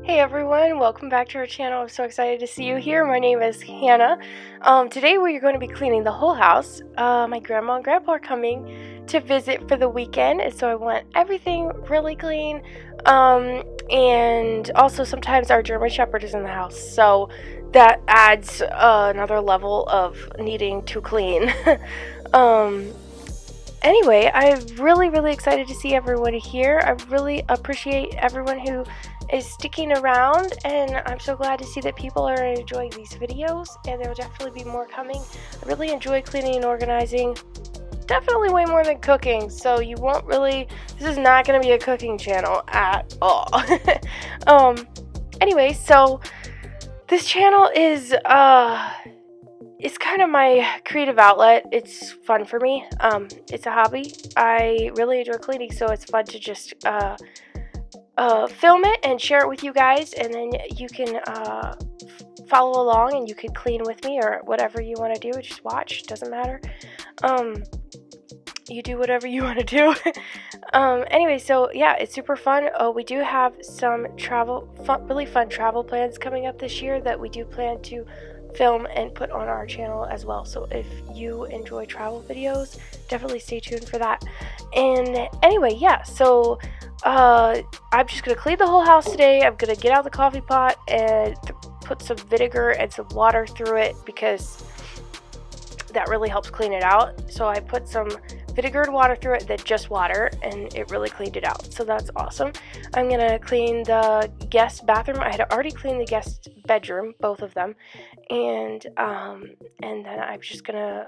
Hey everyone, welcome back to our channel. I'm so excited to see you here. My name is Hannah. Today we're going to be cleaning the whole house. My grandma and grandpa are coming to visit for the weekend, and so I want everything really clean. And also sometimes our German Shepherd is in the house, so that adds another level of needing to clean. Anyway, I'm really excited to see everyone here. I really appreciate everyone who is sticking around, and I'm so glad to see that people are enjoying these videos, and there will definitely be more coming. I really enjoy cleaning and organizing, definitely way more than cooking, so you won't really, this is not going to be a cooking channel at all. Anyway, so this channel is it's kind of my creative outlet. It's fun for me. It's a hobby. I really enjoy cleaning, so it's fun to just film it and share it with you guys, and then you can follow along and you can clean with me or whatever you want to do. Just watch, doesn't matter. You do whatever you want to do. Anyway, so yeah, it's super fun. We do have some really fun travel plans coming up this year that we do plan to film and put on our channel as well. So if you enjoy travel videos, definitely stay tuned for that. And anyway, yeah, so I'm just gonna clean the whole house today. I'm gonna get out the coffee pot and put some vinegar and some water through it because that really helps clean it out. So I put some vinegar and water through it, then just water, and it really cleaned it out. So that's awesome. I'm gonna clean the guest bathroom. I had already cleaned the guest bedroom, both of them, and then I'm just gonna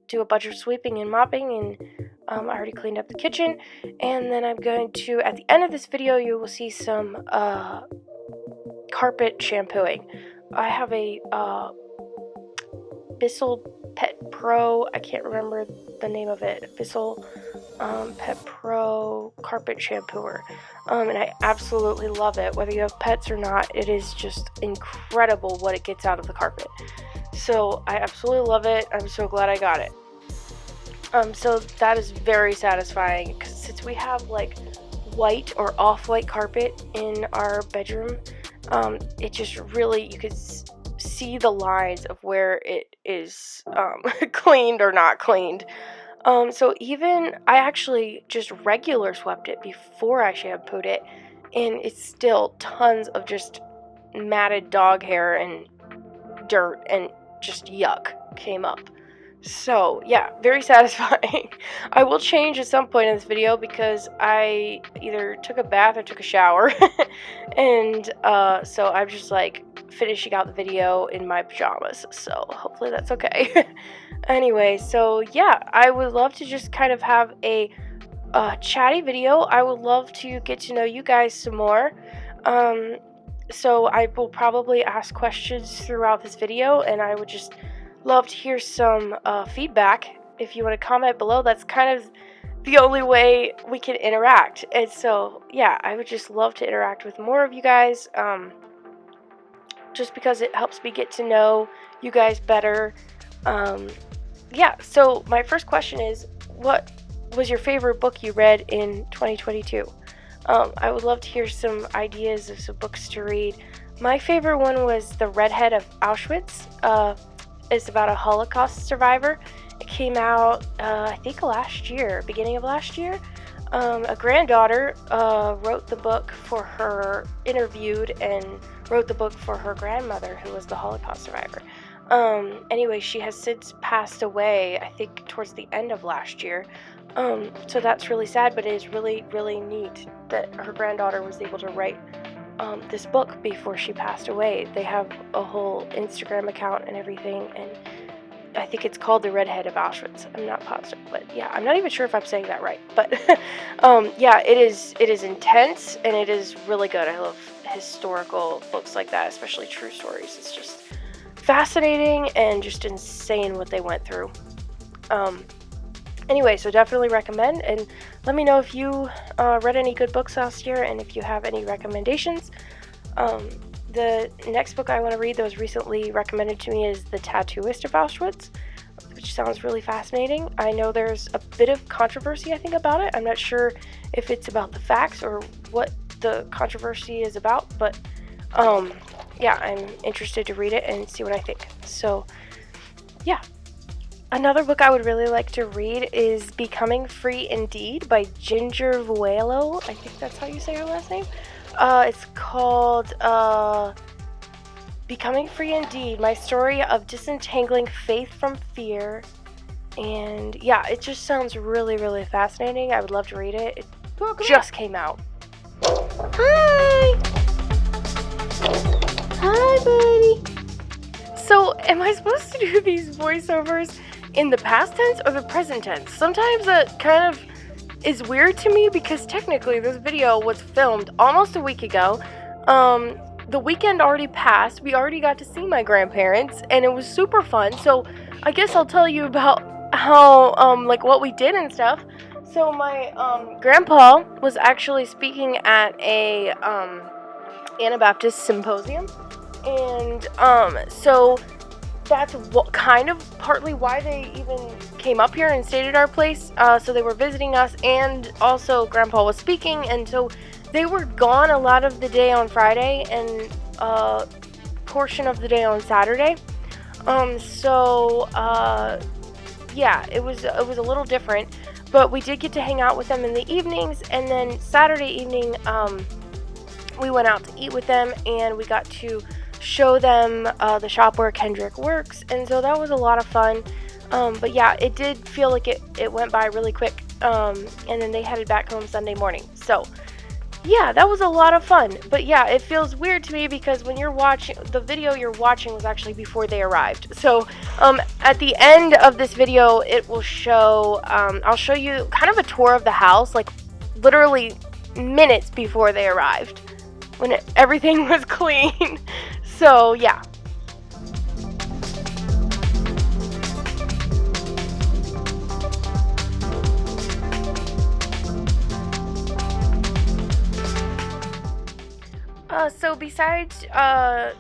do a bunch of sweeping and mopping, and I already cleaned up the kitchen. And then I'm going to, at the end of this video, you will see some carpet shampooing. I have a Bissell Pet Pro, I can't remember the name of it, Bissell Pet Pro carpet shampooer, and I absolutely love it. Whether you have pets or not, it is just incredible what it gets out of the carpet. So I absolutely love it. I'm so glad I got it. So that is very satisfying, because since we have like white or off-white carpet in our bedroom, it just really, you could see the lines of where it is cleaned or not cleaned. So even I actually just regular swept it before I shampooed it, and it's still tons of just matted dog hair and dirt and just yuck came up. So yeah, very satisfying. I will change at some point in this video because I either took a bath or took a shower and so I'm just like finishing out the video in my pajamas, so hopefully that's okay. Anyway, so yeah, I would love to just kind of have a chatty video. I would love to get to know you guys some more. So I will probably ask questions throughout this video, and I would just love to hear some feedback. If you want to comment below, that's kind of the only way we can interact. And so yeah, I would just love to interact with more of you guys, just because it helps me get to know you guys better. Yeah, so my first question is, what was your favorite book you read in 2022? I would love to hear some ideas of some books to read. My favorite one was The Redhead of Auschwitz. It's about a Holocaust survivor. It came out, I think last year, beginning of last year. A granddaughter wrote the book for her, interviewed and wrote the book for her grandmother, who was the Holocaust survivor. Anyway, she has since passed away, I think towards the end of last year. So that's really sad, but it is really neat that her granddaughter was able to write this book before she passed away. They have a whole Instagram account and everything, and I think it's called The Redhead of Auschwitz. I'm not positive, but yeah, I'm not even sure if I'm saying that right. But yeah, it is intense, and it is really good. I love historical books like that, especially true stories. It's just fascinating and just insane what they went through. Anyway, so definitely recommend, and let me know if you read any good books last year and if you have any recommendations. The next book I want to read that was recently recommended to me is The Tattooist of Auschwitz, which sounds really fascinating. I know there's a bit of controversy, I think, about it. I'm not sure if it's about the facts or what the controversy is about, but Yeah, I'm interested to read it and see what I think. So, yeah. Another book I would really like to read is Becoming Free Indeed by Ginger Vuelo. I think that's how you say her last name. It's called Becoming Free Indeed, My Story of Disentangling Faith from Fear. And yeah, it just sounds really, really fascinating. I would love to read it. It just came out. Hi! Hi, buddy! So, am I supposed to do these voiceovers in the past tense or the present tense? Sometimes that kind of is weird to me because technically this video was filmed almost a week ago. The weekend already passed. We already got to see my grandparents and it was super fun. So I guess I'll tell you about how, like what we did and stuff. So my, grandpa was actually speaking at a, Anabaptist symposium. And, so that's kind of partly why they even came up here and stayed at our place. So they were visiting us, and also Grandpa was speaking, and so they were gone a lot of the day on Friday and portion of the day on Saturday. Yeah, it was a little different, but we did get to hang out with them in the evenings, and then Saturday evening, we went out to eat with them, and we got to show them the shop where KENDRICK works, and so that was a lot of fun. But yeah, it did feel like it went by really quick, and then they headed back home Sunday morning. So yeah, that was a lot of fun. But yeah, it feels weird to me because when you're watching, the video you're watching was actually before they arrived. So at the end of this video, it will show, I'll show you kind of a tour of the house, like literally minutes before they arrived, when everything was clean. So yeah. So besides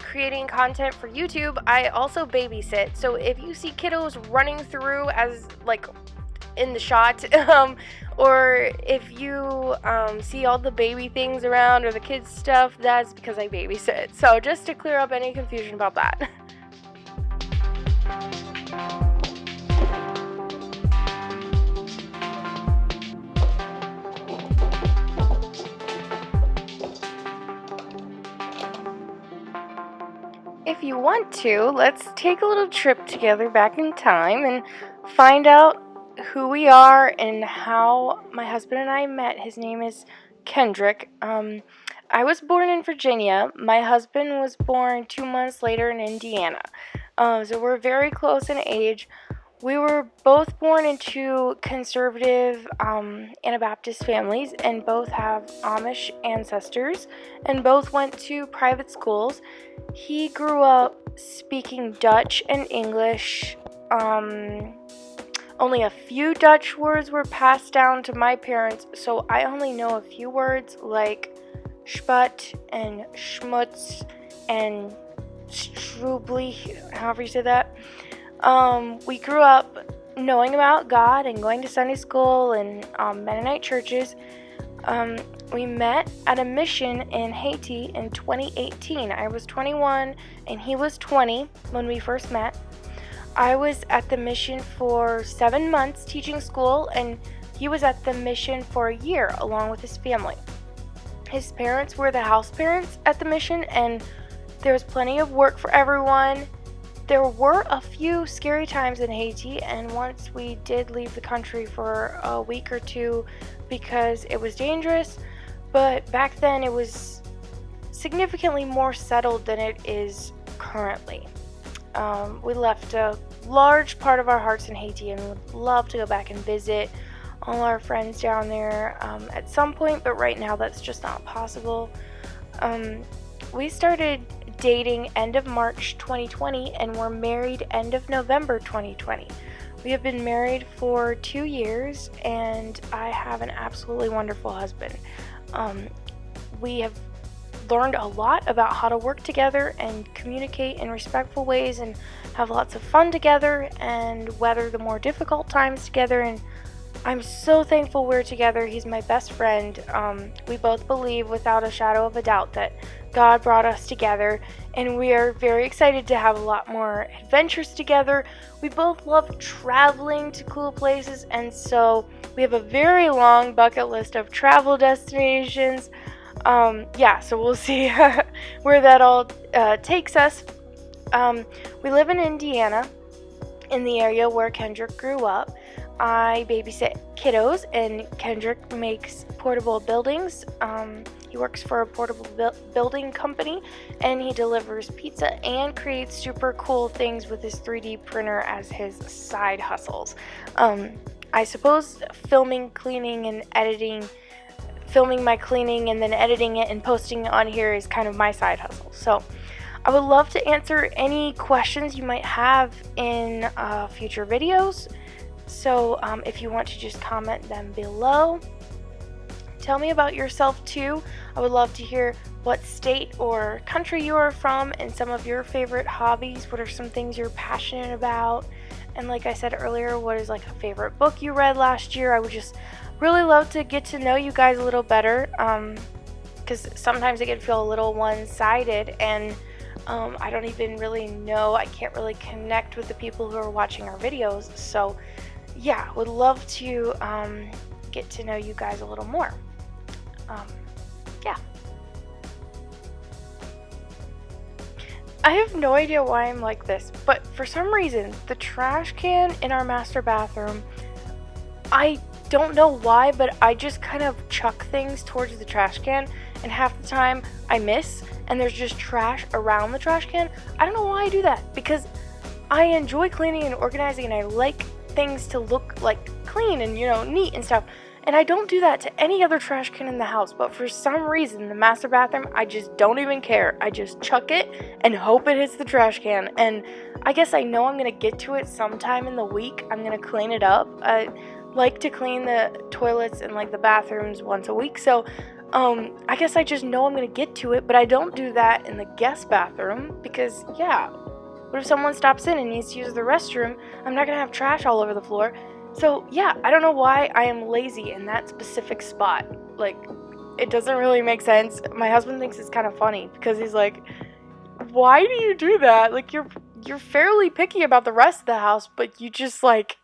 creating content for YouTube, I also babysit. So if you see kiddos running through as like in the shot, or if you see all the baby things around or the kids stuff, that's because I babysit. So just to clear up any confusion about that. If you want to, let's take a little trip together back in time and find out who we are and how my husband and I met. His name is KENDRICK. I was born in Virginia. My husband was born 2 months later in Indiana. So we're very close in age. We were both born into conservative Anabaptist families and both have Amish ancestors and both went to private schools. He grew up speaking Dutch and English. Only a few Dutch words were passed down to my parents, so I only know a few words like sput and schmutz and strubli, however you say that. We grew up knowing about God and going to Sunday school and Mennonite churches. We met at a mission in Haiti in 2018. I was 21 and he was 20 when we first met. I was at the mission for 7 months teaching school, and he was at the mission for a year along with his family. His parents were the house parents at the mission, and there was plenty of work for everyone. There were a few scary times in Haiti, and once we did leave the country for a week or two because it was dangerous, but back then it was significantly more settled than it is currently. We left a large part of our hearts in Haiti and would love to go back and visit all our friends down there at some point, but right now that's just not possible. We started dating end of March 2020 and were married end of November 2020. We have been married for 2 years and I have an absolutely wonderful husband. We have learned a lot about how to work together and communicate in respectful ways and have lots of fun together and weather the more difficult times together, and I'm so thankful we're together. He's my best friend. We both believe without a shadow of a doubt that God brought us together, and we are very excited to have a lot more adventures together. We both love traveling to cool places, and so we have a very long bucket list of travel destinations. So we'll see where that all takes us. We live in Indiana, in the area where Kendrick grew up. I babysit kiddos, and Kendrick makes portable buildings. He works for a portable building company, and he delivers pizza and creates super cool things with his 3D printer as his side hustles. I suppose filming, cleaning, and editing, filming my cleaning and then editing it and posting it on here is kind of my side hustle. So I would love to answer any questions you might have in future videos. So if you want to just comment them below. Tell me about yourself too. I would love to hear what state or country you are from and some of your favorite hobbies. What are some things you're passionate about? And like I said earlier, what is like a favorite book you read last year? I would just really love to get to know you guys a little better, because sometimes it can feel a little one-sided, and I don't even really know. I can't really connect with the people who are watching our videos. So yeah, would love to get to know you guys a little more. Yeah. I have no idea why I'm like this, but for some reason, the trash can in our master bathroom, I don't know why, but I just kind of chuck things towards the trash can, and half the time I miss, and there's just trash around the trash can. I don't know why I do that, because I enjoy cleaning and organizing, and I like things to look like clean and, neat and stuff. And I don't do that to any other trash can in the house, but for some reason, the master bathroom, I just don't even care. I just chuck it and hope it hits the trash can. And I guess I know I'm going to get to it sometime in the week. I'm going to clean it up. I like to clean the toilets and like the bathrooms once a week. So I guess I just know I'm going to get to it, but I don't do that in the guest bathroom because, what if someone stops in and needs to use the restroom? I'm not going to have trash all over the floor. So, I don't know why I am lazy in that specific spot. Like, it doesn't really make sense. My husband thinks it's kind of funny because he's like, why do you do that? Like, you're fairly picky about the rest of the house, but you just, like,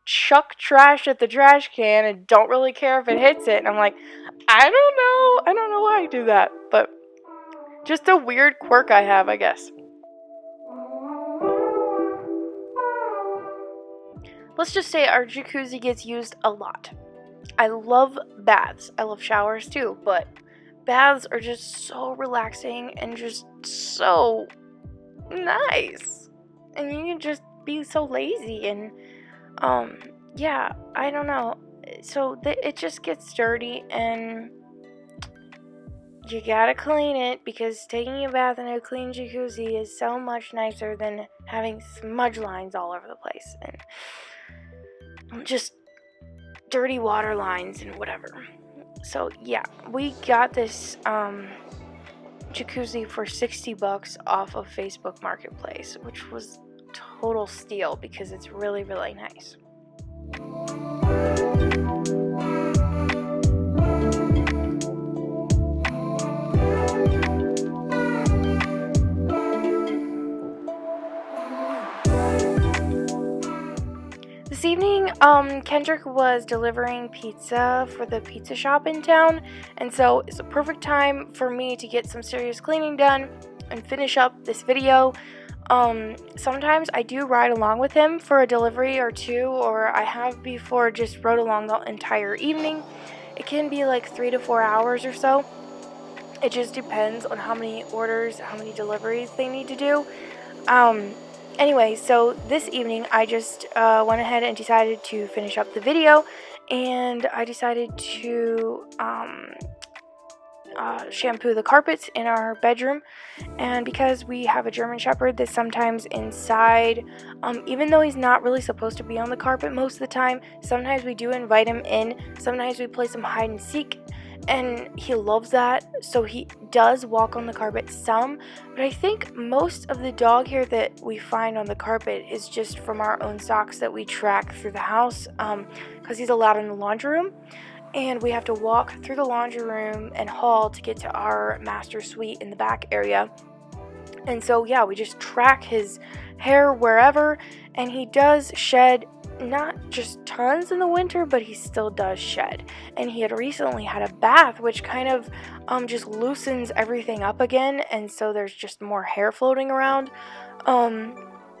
chuck trash at the trash can and don't really care if it hits it. And I'm like, I don't know why I do that. But just a weird quirk I have, I guess. Let's just say our jacuzzi gets used a lot. I love baths. I love showers too, but baths are just so relaxing and just so nice. And you can just be so lazy and, I don't know. So it just gets dirty and you gotta clean it because taking a bath in a clean jacuzzi is so much nicer than having smudge lines all over the place. And just dirty water lines and whatever. So we got this jacuzzi for $60 off of Facebook Marketplace, which was total steal because it's really, really nice. This evening, Kendrick was delivering pizza for the pizza shop in town, and so it's a perfect time for me to get some serious cleaning done and finish up this video. Sometimes I do ride along with him for a delivery or two, or I have before just rode along the entire evening. It can be like 3 to 4 hours or so. It just depends on how many orders, how many deliveries they need to do. Anyway, so this evening I just went ahead and decided to finish up the video, and I decided to shampoo the carpets in our bedroom. And because we have a German Shepherd that's sometimes inside, even though he's not really supposed to be on the carpet most of the time, sometimes we do invite him in. Sometimes we play some hide and seek, and he loves that, so he does walk on the carpet some, but I think most of the dog hair that we find on the carpet is just from our own socks that we track through the house, because he's allowed in the laundry room, and we have to walk through the laundry room and hall to get to our master suite in the back area. And so yeah, we just track his hair wherever, and he does shed not just tons in the winter, but he still does shed. And he had recently had a bath, which kind of just loosens everything up again, and so there's just more hair floating around.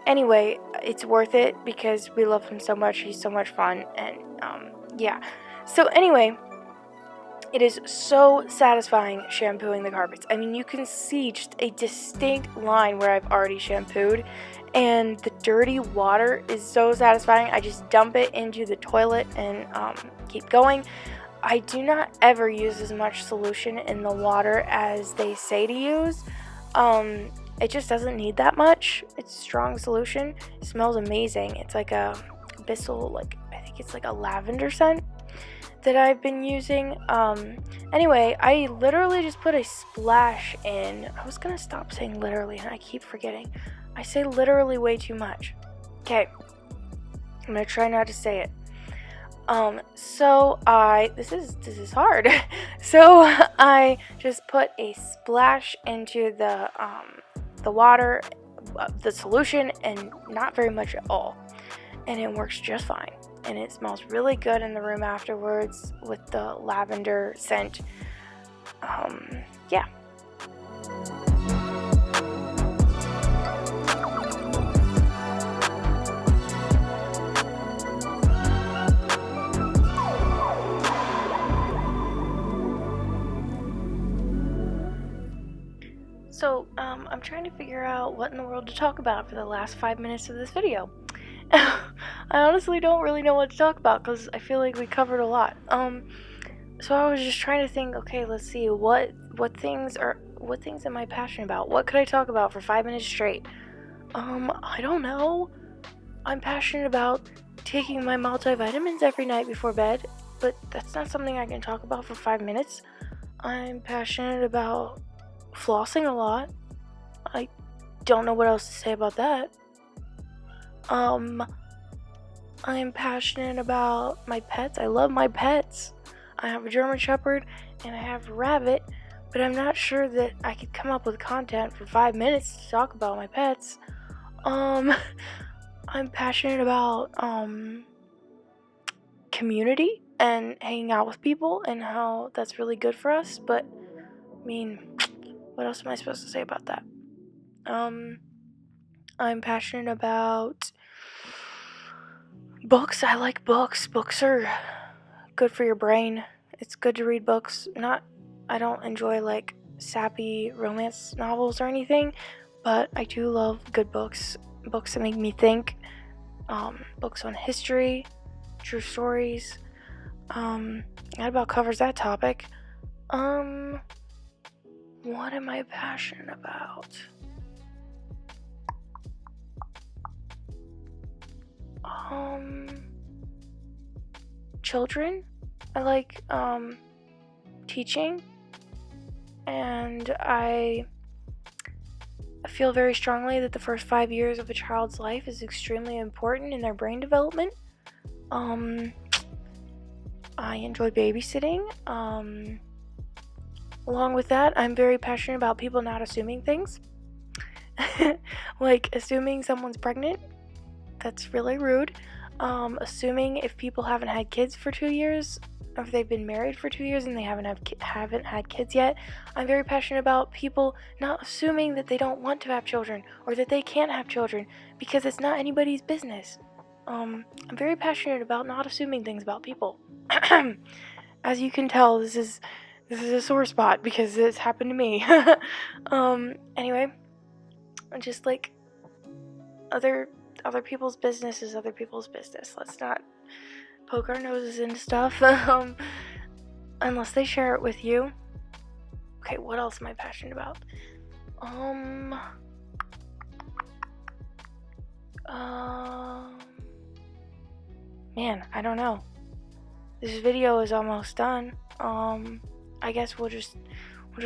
Anyway, it's worth it because we love him so much. He's so much fun, and yeah. So anyway, it is so satisfying shampooing the carpets. I mean, you can see just a distinct line where I've already shampooed, and the dirty water is so satisfying. I just dump it into the toilet and keep going. I do not ever use as much solution in the water as they say to use. It just doesn't need that much. It's strong solution. It smells amazing. It's like a Bissell, I think it's like a lavender scent that I've been using. Anyway, I literally just put a splash in. I was gonna stop saying literally, and I keep forgetting. I say literally way too much. Okay, I'm gonna try not to say it. This is hard. So I just put a splash into the water, the solution, and not very much at all, and it works just fine. And it smells really good in the room afterwards with the lavender scent. Yeah. So, I'm trying to figure out what in the world to talk about for the last 5 minutes of this video. I honestly don't really know what to talk about because I feel like we covered a lot. So I was just trying to think, okay, let's see, what things am I passionate about? What could I talk about for 5 minutes straight? I don't know. I'm passionate about taking my multivitamins every night before bed, but that's not something I can talk about for 5 minutes. I'm passionate about flossing a lot. I don't know what else to say about that. I'm passionate about my pets. I love my pets. I have a German Shepherd and I have a rabbit, but I'm not sure that I could come up with content for 5 minutes to talk about my pets. I'm passionate about community and hanging out with people and how that's really good for us, but I mean, what else am I supposed to say about that? I'm passionate about books. I like books. Books are good for your brain. It's good to read books. I don't enjoy like sappy romance novels or anything, but I do love good books. Books that make me think. Books on history, true stories. That about covers that topic. What am I passionate about? Children. I like teaching, and I feel very strongly that the first 5 years of a child's life is extremely important in their brain development. I enjoy babysitting. Along with that, I'm very passionate about people not assuming things. Like assuming someone's pregnant. That's really rude. Assuming if people haven't had kids for 2 years, or if they've been married for 2 years and they haven't had kids yet. I'm very passionate about people not assuming that they don't want to have children or that they can't have children because it's not anybody's business. I'm very passionate about not assuming things about people. As you can tell, this is a sore spot because it's happened to me. Anyway, just like other people's business is other people's business. Let's not poke our noses into stuff unless they share it with you. Okay, what else am I passionate about? Man, I don't know. This video is almost done. I guess we'll just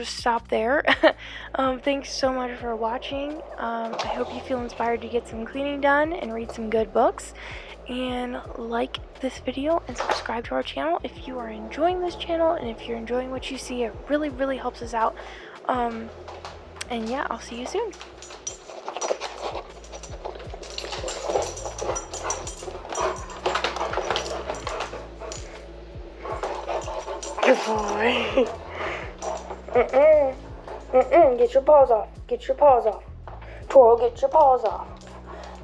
stop there. Thanks so much for watching. I hope you feel inspired to get some cleaning done and read some good books. And like this video and subscribe to our channel if you are enjoying this channel, and if you're enjoying what you see, it really, really helps us out. And yeah, I'll see you soon. Good boy. Get your paws off. Get your paws off. Twirl, get your paws off.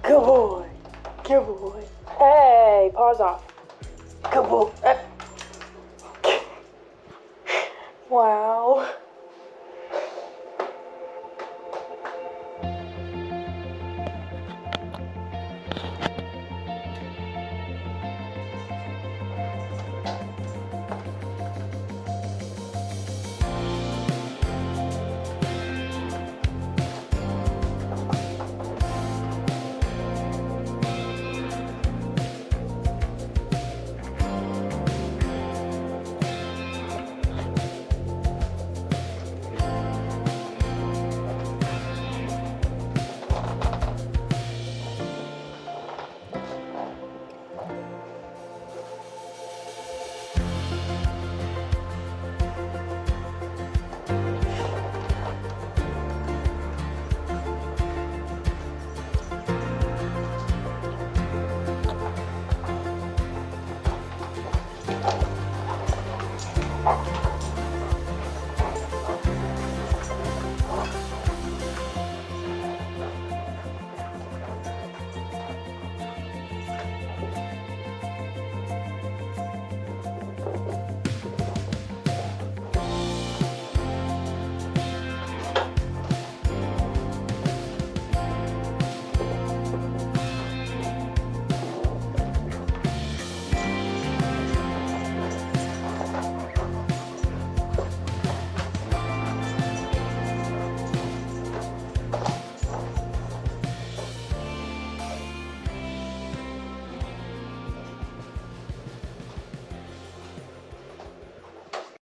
Good boy. Good boy. Hey, paws off. Good boy. Wow.